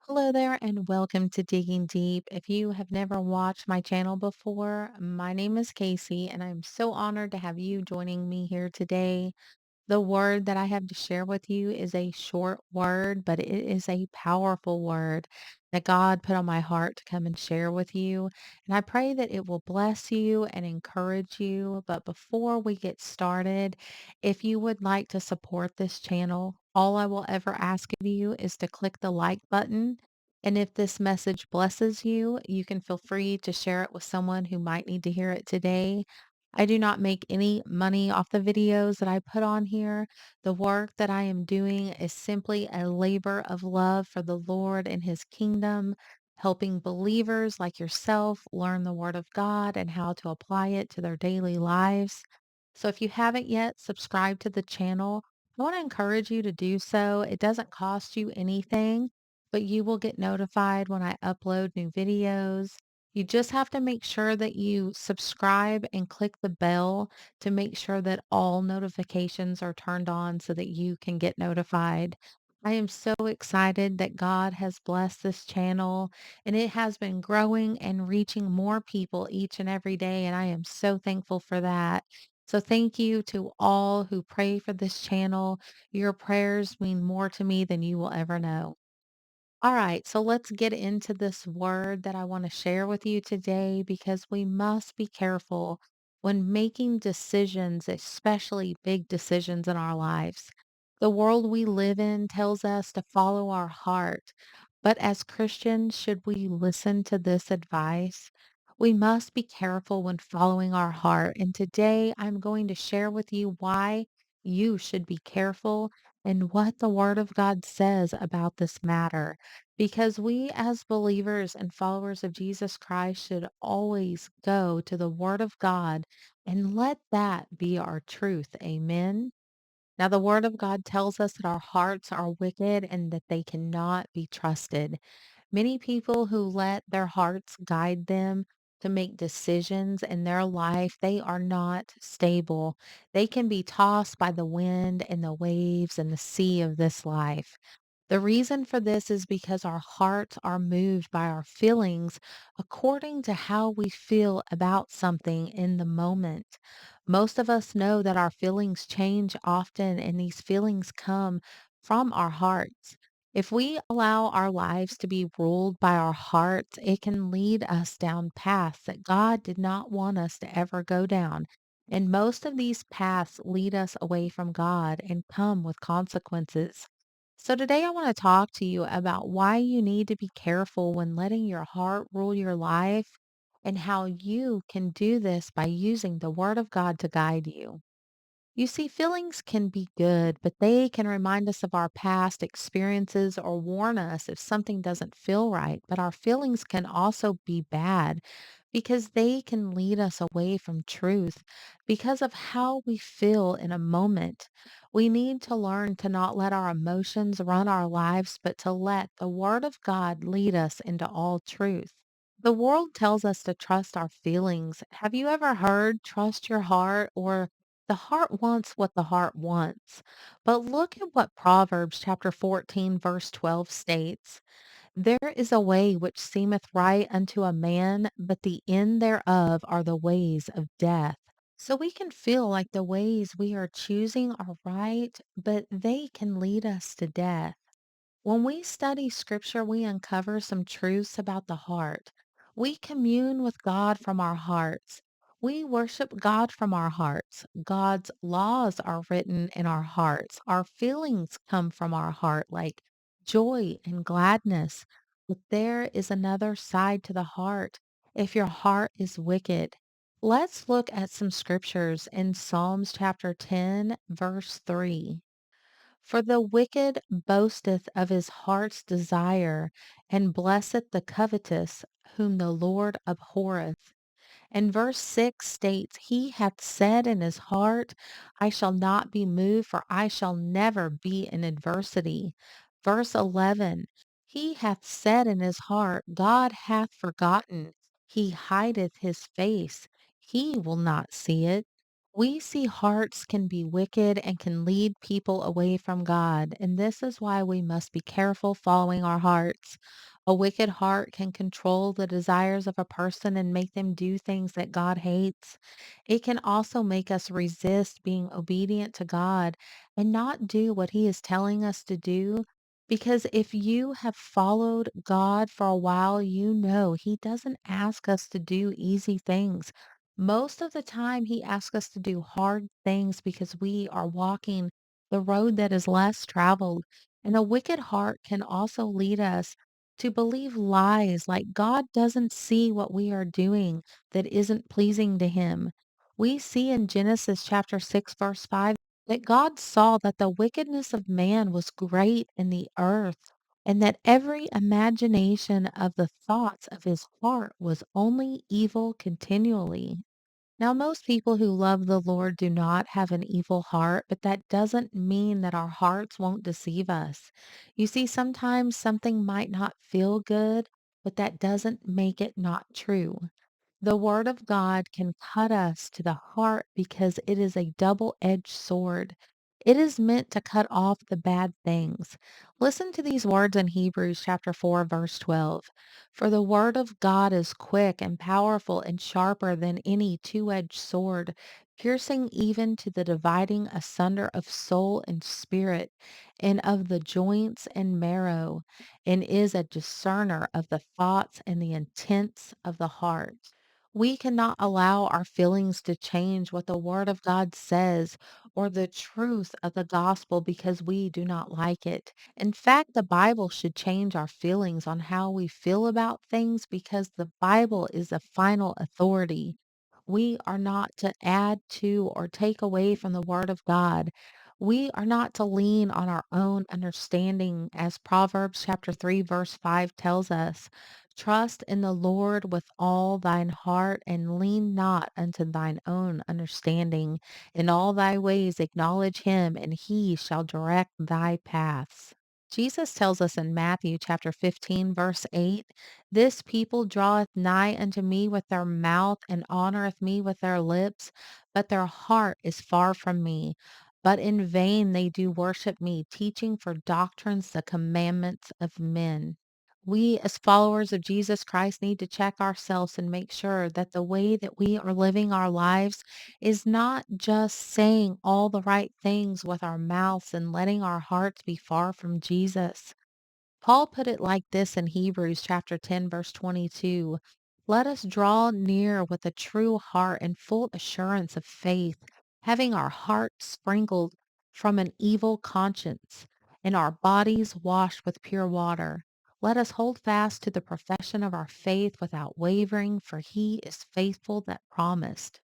Hello there and welcome to Digging Deep. If you have never watched my channel before, my name is Casey and I'm so honored to have you joining me here today. The word that I have to share with you is a short word, but it is a powerful word that God put on my heart to come and share with you. And I pray that it will bless you and encourage you. But before we get started, if you would like to support this channel, all I will ever ask of you is to click the like button. And if this message blesses you, you can feel free to share it with someone who might need to hear it today. I do not make any money off the videos that I put on here. The work that I am doing is simply a labor of love for the Lord and His kingdom, helping believers like yourself learn the Word of God and how to apply it to their daily lives. So if you haven't yet subscribed to the channel, I want to encourage you to do so. It doesn't cost you anything, but you will get notified when I upload new videos. You just have to make sure that you subscribe and click the bell to make sure that all notifications are turned on so that you can get notified. I am so excited that God has blessed this channel and it has been growing and reaching more people each and every day. And I am so thankful for that. So thank you to all who pray for this channel. Your prayers mean more to me than you will ever know. All right, so let's get into this word that I want to share with you today because we must be careful when making decisions, especially big decisions in our lives. The world we live in tells us to follow our heart, but as Christians, should we listen to this advice? We must be careful when following our heart. And today I'm going to share with you why you should be careful and what the Word of God says about this matter. Because we, as believers and followers of Jesus Christ, should always go to the Word of God and let that be our truth. Amen. Now, the Word of God tells us that our hearts are wicked and that they cannot be trusted. Many people who let their hearts guide them to make decisions in their life, they are not stable. They can be tossed by the wind and the waves and the sea of this life. The reason for this is because our hearts are moved by our feelings according to how we feel about something in the moment. Most of us know that our feelings change often, and these feelings come from our hearts. If we allow our lives to be ruled by our hearts, it can lead us down paths that God did not want us to ever go down. And most of these paths lead us away from God and come with consequences. So today I want to talk to you about why you need to be careful when letting your heart rule your life and how you can do this by using the Word of God to guide you. You see, feelings can be good, but they can remind us of our past experiences or warn us if something doesn't feel right. But our feelings can also be bad because they can lead us away from truth because of how we feel in a moment. We need to learn to not let our emotions run our lives, but to let the Word of God lead us into all truth. The world tells us to trust our feelings. Have you ever heard trust your heart or the heart wants what the heart wants? But look at what Proverbs chapter 14 verse 12 states. There is a way which seemeth right unto a man, but the end thereof are the ways of death. So we can feel like the ways we are choosing are right, but they can lead us to death. When we study scripture, we uncover some truths about the heart. We commune with God from our hearts. We worship God from our hearts. God's laws are written in our hearts. Our feelings come from our heart, like joy and gladness. But there is another side to the heart. If your heart is wicked, let's look at some scriptures in Psalms chapter 10, verse 3. For the wicked boasteth of his heart's desire, and blesseth the covetous, whom the Lord abhorreth. And verse 6 states, He hath said in his heart, I shall not be moved, for I shall never be in adversity. Verse 11, He hath said in his heart, God hath forgotten. He hideth his face. He will not see it. We see hearts can be wicked and can lead people away from God, and this is why we must be careful following our hearts. A wicked heart can control the desires of a person and make them do things that God hates. It can also make us resist being obedient to God and not do what He is telling us to do. Because if you have followed God for a while, you know He doesn't ask us to do easy things. Most of the time, he asks us to do hard things because we are walking the road that is less traveled. And a wicked heart can also lead us to believe lies like God doesn't see what we are doing that isn't pleasing to him. We see in Genesis chapter 6, verse 5, that God saw that the wickedness of man was great in the earth, and that every imagination of the thoughts of his heart was only evil continually. Now, most people who love the Lord do not have an evil heart, but that doesn't mean that our hearts won't deceive us. You see, sometimes something might not feel good, but that doesn't make it not true. The Word of God can cut us to the heart because it is a double-edged sword. It is meant to cut off the bad things. Listen to these words in Hebrews chapter 4, verse 12. For the Word of God is quick and powerful and sharper than any two-edged sword, piercing even to the dividing asunder of soul and spirit, and of the joints and marrow, and is a discerner of the thoughts and the intents of the heart. We cannot allow our feelings to change what the Word of God says or the truth of the gospel because we do not like it. In fact, the Bible should change our feelings on how we feel about things because the Bible is the final authority. We are not to add to or take away from the Word of God. We are not to lean on our own understanding, as Proverbs chapter 3, verse 5 tells us. Trust in the Lord with all thine heart and lean not unto thine own understanding. In all thy ways acknowledge him, and he shall direct thy paths. Jesus tells us in Matthew chapter 15, verse 8, this people draweth nigh unto me with their mouth and honoreth me with their lips, but their heart is far from me. But in vain they do worship me, teaching for doctrines the commandments of men. We, as followers of Jesus Christ, need to check ourselves and make sure that the way that we are living our lives is not just saying all the right things with our mouths and letting our hearts be far from Jesus. Paul put it like this in Hebrews chapter 10, verse 22. Let us draw near with a true heart and full assurance of faith, having our hearts sprinkled from an evil conscience and our bodies washed with pure water. Let us hold fast to the profession of our faith without wavering, for he is faithful that promised.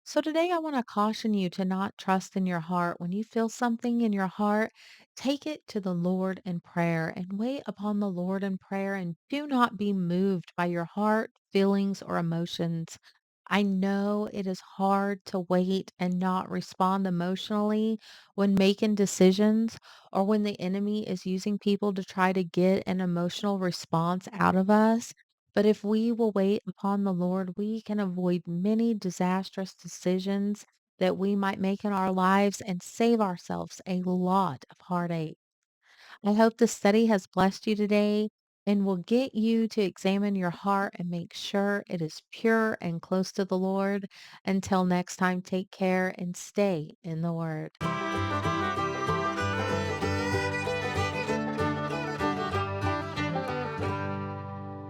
So today I want to caution you to not trust in your heart. When you feel something in your heart, take it to the Lord in prayer and wait upon the Lord in prayer and do not be moved by your heart, feelings, or emotions. I know it is hard to wait and not respond emotionally when making decisions or when the enemy is using people to try to get an emotional response out of us. But if we will wait upon the Lord, we can avoid many disastrous decisions that we might make in our lives and save ourselves a lot of heartache. I hope this study has blessed you today and will get you to examine your heart and make sure it is pure and close to the Lord. Until next time, take care and stay in the Word.